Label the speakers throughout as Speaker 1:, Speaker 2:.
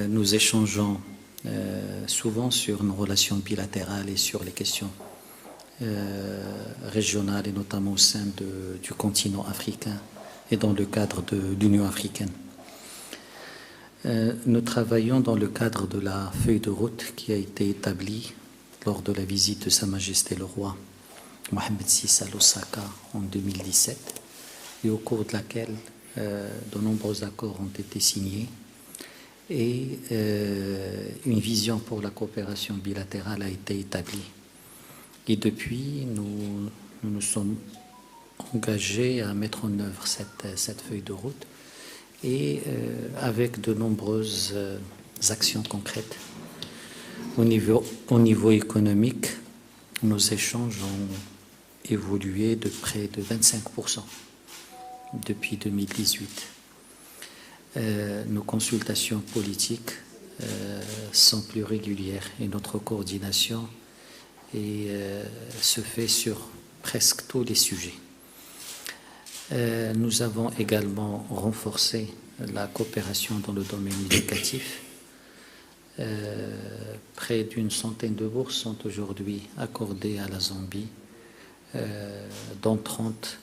Speaker 1: Nous échangeons souvent sur nos relations bilatérales et sur les questions régionales et notamment au sein du continent africain et dans le cadre de l'Union africaine. Nous travaillons dans le cadre de la feuille de route qui a été établie lors de la visite de Sa Majesté le Roi Mohammed VI à Lusaka en 2017 et au cours de laquelle de nombreux accords ont été signés et une vision pour la coopération bilatérale a été établie. Et depuis, nous nous sommes engagés à mettre en œuvre cette feuille de route et avec de nombreuses actions concrètes. Au niveau économique, nos échanges ont évolué de près de 25% depuis 2018. Nos consultations politiques sont plus régulières et notre coordination se fait sur presque tous les sujets. Nous avons également renforcé la coopération dans le domaine éducatif. Près d'une centaine de bourses sont aujourd'hui accordées à la Zambie, dont 30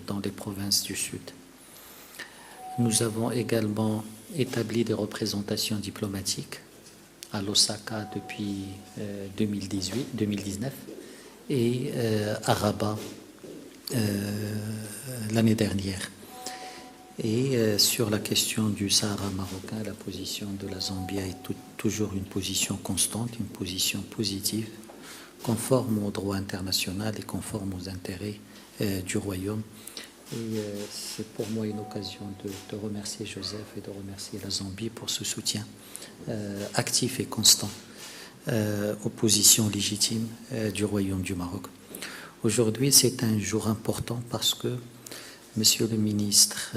Speaker 1: dans les provinces du Sud. Nous avons également établi des représentations diplomatiques à Lusaka depuis 2019 et à Rabat l'année dernière. Et sur la question du Sahara marocain, la position de la Zambie est toujours une position constante, une position positive, conforme au droit international et conforme aux intérêts du Royaume. Et c'est pour moi une occasion de remercier Joseph et de remercier la Zambie pour ce soutien actif et constant aux positions légitimes du Royaume du Maroc. Aujourd'hui, c'est un jour important parce que Monsieur le ministre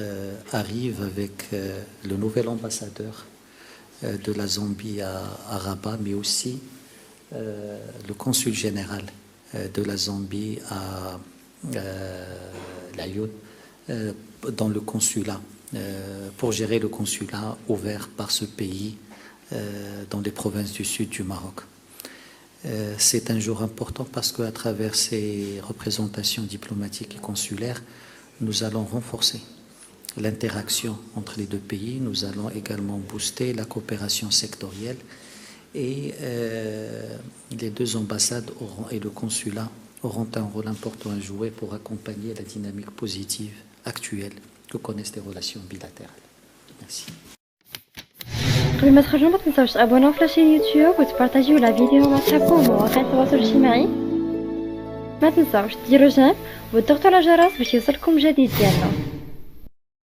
Speaker 1: arrive avec le nouvel ambassadeur de la Zambie à Rabat, mais aussi le consul général de la Zambie à Lyon, dans le consulat, pour gérer le consulat ouvert par ce pays dans les provinces du sud du Maroc. C'est un jour important parce qu'à travers ces représentations diplomatiques et consulaires, nous allons renforcer l'interaction entre les deux pays. Nous allons également booster la coopération sectorielle et les deux ambassades et le consulat auront un rôle important à jouer pour accompagner la dynamique positive actuelle que connaissent les relations bilatérales. Merci.
Speaker 2: قبل ما تخرجوا ما تنساوش تابوناو في لاشين يوتيوب وتبارطاجيو لا فيديو مع صحابكم ومواقع التواصل الاجتماعي. ما تنساوش ديروا جيم وتضغطوا على الجرس باش يوصلكم جديد ديالنا.